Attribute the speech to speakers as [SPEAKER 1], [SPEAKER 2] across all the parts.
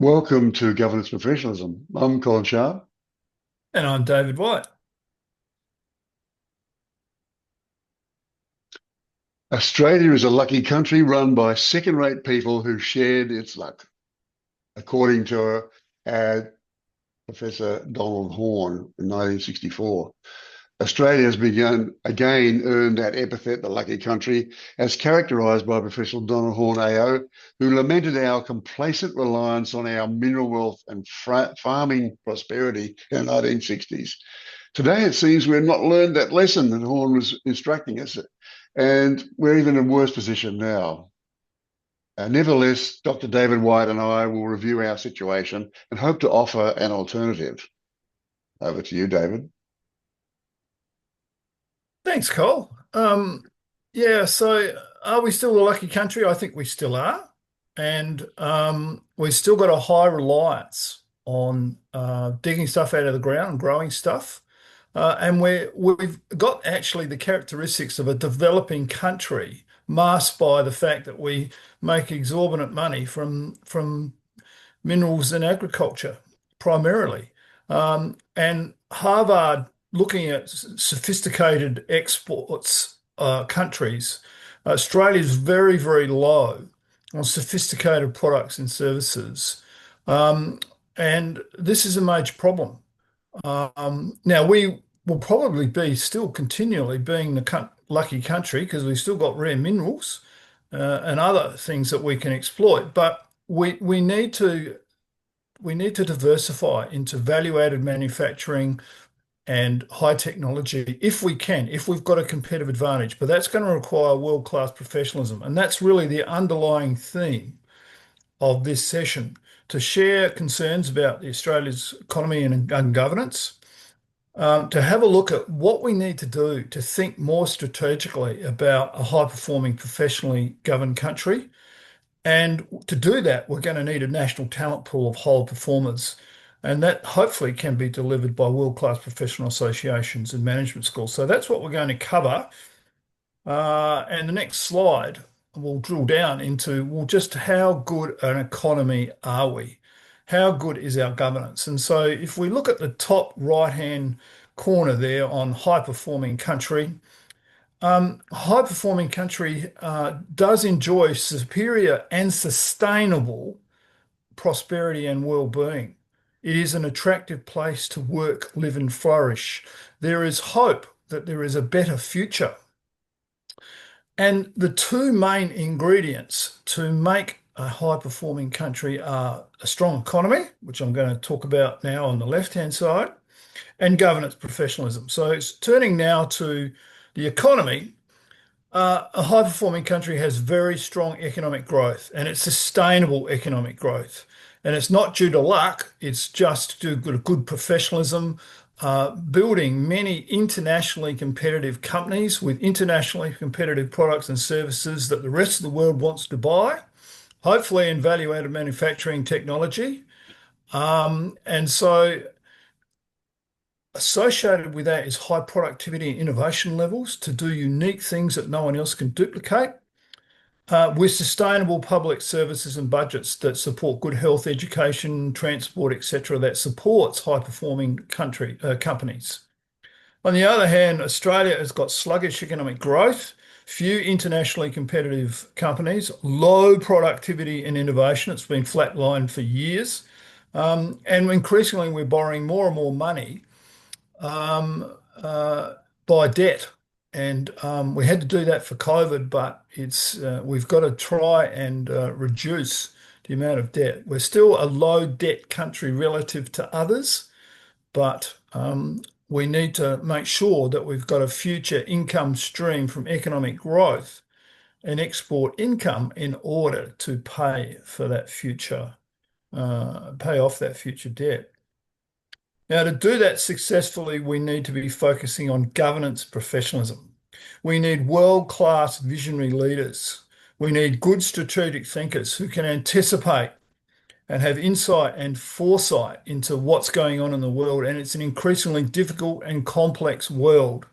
[SPEAKER 1] Welcome to Governance Professionalism. I'm Colin Sharp.
[SPEAKER 2] And I'm David White.
[SPEAKER 1] Australia is a lucky country run by second-rate people who shared its luck, according to Professor Donald Horne in 1964. Australia has begun again earned that epithet, the lucky country, as characterised by Professor Donald Horne AO, who lamented our complacent reliance on our mineral wealth and farming prosperity in the 1960s. Today, it seems we've not learned that lesson that Horne was instructing us, and we're even in a worse position now. Nevertheless, Dr. David White and I will review our situation and hope to offer an alternative. Over to you, David.
[SPEAKER 2] Thanks, Cole. Yeah, so are we still a lucky country? I think we still are. And we've still got a high reliance on digging stuff out of the ground and growing stuff. And we've got actually the characteristics of a developing country masked by the fact that we make exorbitant money from minerals and agriculture primarily. And Harvard, looking at sophisticated exports countries, Australia is very, very low on sophisticated products and services. And this is a major problem. Now, we will probably be still continually being the lucky country because we've still got rare minerals and other things that we can exploit. But we need to diversify into value-added manufacturing and high technology if we can, if we've got a competitive advantage. But that's going to require world-class professionalism. And that's really the underlying theme of this session, to share concerns about Australia's economy and governance, to have a look at what we need to do to think more strategically about a high-performing, professionally governed country. And to do that, we're going to need a national talent pool of whole performers. And that hopefully can be delivered by world-class professional associations and management schools. So that's what we're going to cover. And the next slide will drill down into, well, just how good an economy are we? How good is our governance? And so if we look at the top right-hand corner there on high-performing country, high-performing country does enjoy superior and sustainable prosperity and well-being. It is an attractive place to work, live, and flourish. There is hope that there is a better future. And the two main ingredients to make a high-performing country are a strong economy, which I'm going to talk about now on the left-hand side, and governance professionalism. So it's turning now to the economy. A high-performing country has very strong economic growth, and it's sustainable economic growth. And it's not due to luck, it's just due to good professionalism, building many internationally competitive companies with internationally competitive products and services that the rest of the world wants to buy, hopefully in value-added manufacturing technology. And so associated with that is high productivity and innovation levels to do unique things that no one else can duplicate, with sustainable public services and budgets that support good health, education, transport, etc., that supports high-performing companies. On the other hand, Australia has got sluggish economic growth, few internationally competitive companies, low productivity and innovation. It's been flatlined for years. And increasingly, we're borrowing more and more money by debt. And we had to do that for COVID, but we've got to try and reduce the amount of debt. We're still a low debt country relative to others, but we need to make sure that we've got a future income stream from economic growth and export income in order to pay for that future, pay off that future debt. Now, to do that successfully, we need to be focusing on governance professionalism. We need world-class visionary leaders. We need good strategic thinkers who can anticipate and have insight and foresight into what's going on in the world. And it's an increasingly difficult and complex world.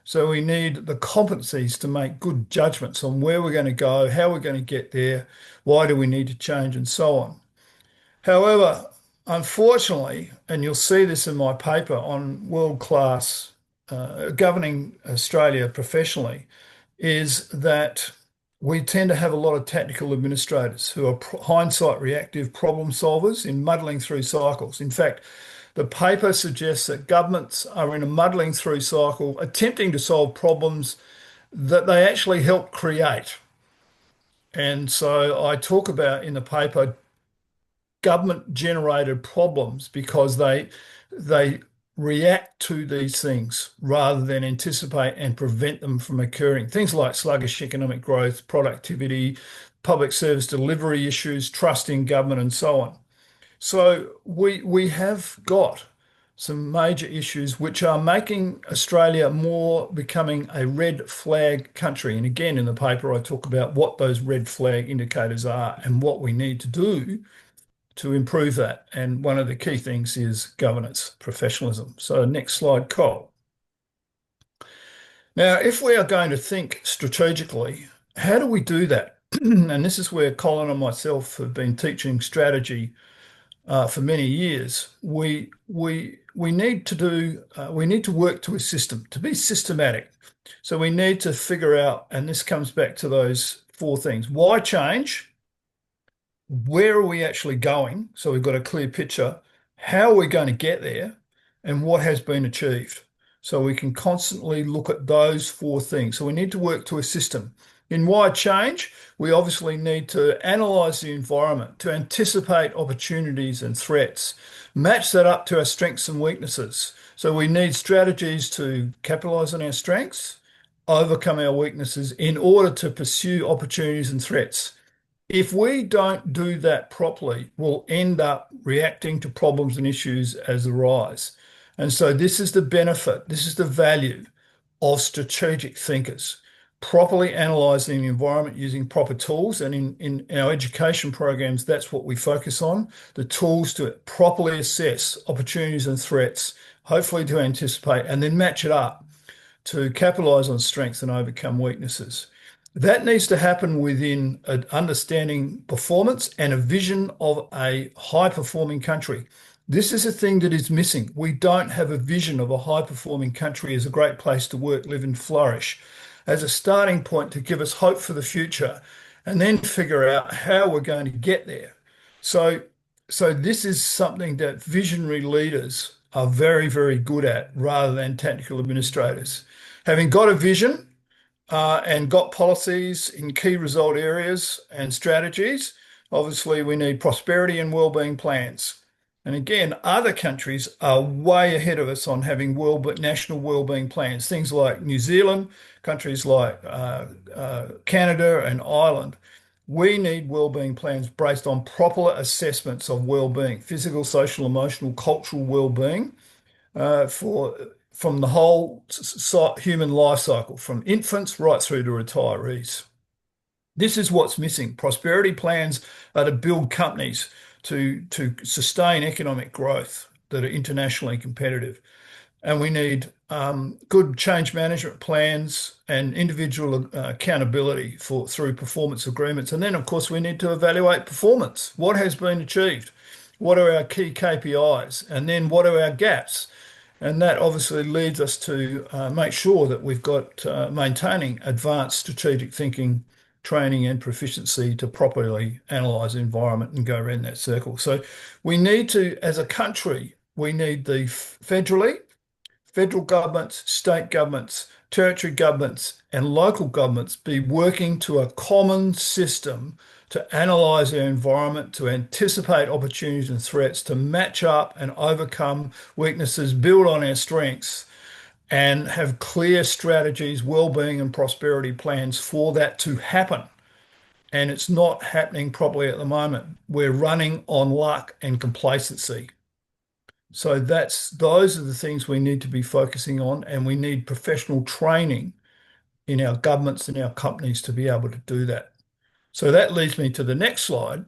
[SPEAKER 2] So we need the competencies to make good judgments on where we're going to go, how we're going to get there, why do we need to change, and so on. However, unfortunately, and you'll see this in my paper on world-class governing Australia professionally, is that we tend to have a lot of tactical administrators who are hindsight reactive problem solvers in muddling through cycles. In fact, the paper suggests that governments are in a muddling through cycle, attempting to solve problems that they actually help create. And so I talk about in the paper government generated problems because they react to these things rather than anticipate and prevent them from occurring. Things like sluggish economic growth, productivity, public service delivery issues, trust in government, and so on. So we have got some major issues which are making Australia more becoming a red flag country. And again, in the paper, I talk about what those red flag indicators are and what we need to do to improve that. And one of the key things is governance, professionalism. So next slide, Cole. Now, if we are going to think strategically, how do we do that? And this is where Colin and myself have been teaching strategy for many years. We need to do we need to work to a system to be systematic. So we need to figure out, and this comes back to those four things: why change? Where are we actually going? So we've got a clear picture. How are we going to get there? And what has been achieved? So we can constantly look at those four things. So we need to work to a system. In why change, we obviously need to analyze the environment, to anticipate opportunities and threats, match that up to our strengths and weaknesses. So we need strategies to capitalize on our strengths, overcome our weaknesses in order to pursue opportunities and threats. If we don't do that properly, we'll end up reacting to problems and issues as they arise. And so this is the benefit, this is the value of strategic thinkers, properly analysing the environment using proper tools. And in our education programs, that's what we focus on, the tools to properly assess opportunities and threats, hopefully to anticipate, and then match it up to capitalise on strengths and overcome weaknesses. That needs to happen within an understanding performance and a vision of a high-performing country. This is a thing that is missing. We don't have a vision of a high-performing country as a great place to work, live, and flourish as a starting point to give us hope for the future, and then figure out how we're going to get there. So this is something that visionary leaders are very, very good at rather than tactical administrators. Having got a vision, and got policies in key result areas and strategies. Obviously, we need prosperity and wellbeing plans. And again, other countries are way ahead of us on having national wellbeing plans. Things like New Zealand, countries like Canada and Ireland. We need wellbeing plans based on proper assessments of wellbeing, physical, social, emotional, cultural wellbeing from the whole human life cycle, from infants right through to retirees. This is what's missing. Prosperity plans are to build companies to sustain economic growth that are internationally competitive. And we need good change management plans and individual accountability through performance agreements. And then, of course, we need to evaluate performance. What has been achieved? What are our key KPIs? And then what are our gaps? And that obviously leads us to make sure that we've got maintaining advanced strategic thinking, training and proficiency to properly analyse the environment and go around that circle. So we need to, as a country, we need the federal governments, state governments, territory governments and local governments be working to a common system to analyse our environment, to anticipate opportunities and threats, to match up and overcome weaknesses, build on our strengths, and have clear strategies, well-being and prosperity plans for that to happen. And it's not happening properly at the moment. We're running on luck and complacency. So those are the things we need to be focusing on, and we need professional training in our governments and our companies to be able to do that. So that leads me to the next slide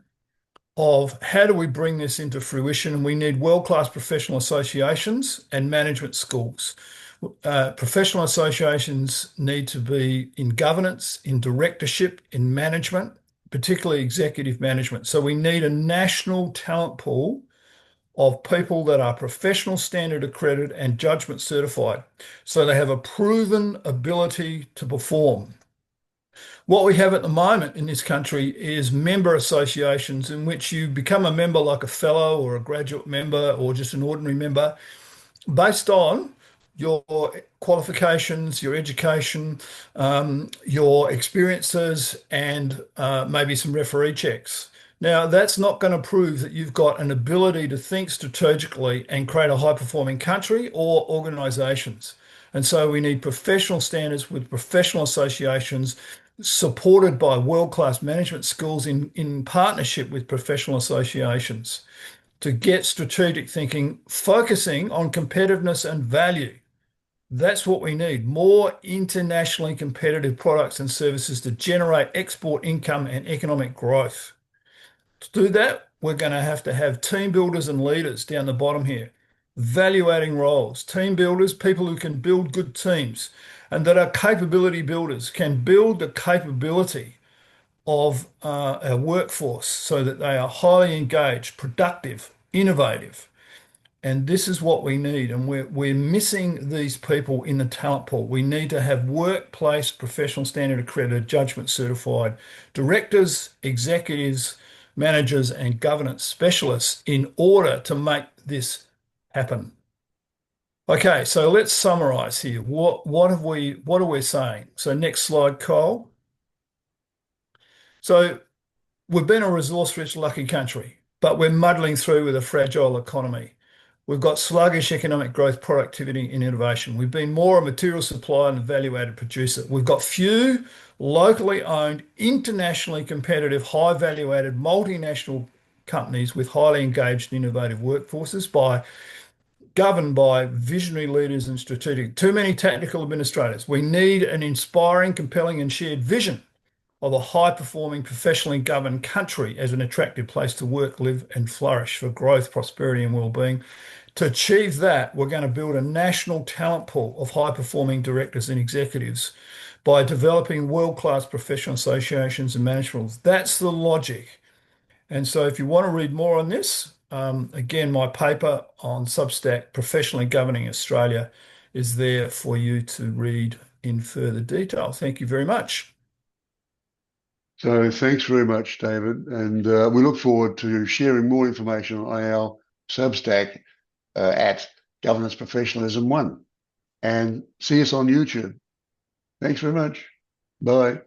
[SPEAKER 2] of how do we bring this into fruition? And we need world-class professional associations and management schools. Professional associations need to be in governance, in directorship, in management, particularly executive management. So we need a national talent pool of people that are professional standard accredited and judgment certified. So they have a proven ability to perform. What we have at the moment in this country is member associations in which you become a member like a fellow or a graduate member or just an ordinary member based on your qualifications, your education, your experiences, and maybe some referee checks. Now, that's not going to prove that you've got an ability to think strategically and create a high-performing country or organisations. And so we need professional standards with professional associations supported by world-class management schools in partnership with professional associations to get strategic thinking, focusing on competitiveness and value. That's what we need. More internationally competitive products and services to generate export income and economic growth. To do that, we're going to have team builders and leaders down the bottom here. Value-adding roles, team builders, people who can build good teams and that are capability builders, can build the capability of our workforce so that they are highly engaged, productive, innovative. And this is what we need. And we're missing these people in the talent pool. We need to have workplace professional standard accredited, judgment certified directors, executives, managers, and governance specialists in order to make this happen. Okay, so let's summarize here. What are we saying? So next slide, Cole. So we've been a resource-rich, lucky country, but we're muddling through with a fragile economy. We've got sluggish economic growth, productivity, and innovation. We've been more a material supplier and a value-added producer. We've got few locally owned, internationally competitive, high value-added, multinational companies with highly engaged and innovative workforces governed by visionary leaders and strategic. Too many technical administrators. We need an inspiring, compelling, and shared vision of a high-performing, professionally governed country as an attractive place to work, live, and flourish for growth, prosperity, and well-being. To achieve that, we're going to build a national talent pool of high-performing directors and executives by developing world-class professional associations and management rules. That's the logic. And so if you want to read more on this, again, my paper on Substack, Professionally Governing Australia, is there for you to read in further detail. Thank you very much.
[SPEAKER 1] So thanks very much, David. And we look forward to sharing more information on our Substack at Governance Professionalism 1. And see us on YouTube. Thanks very much. Bye.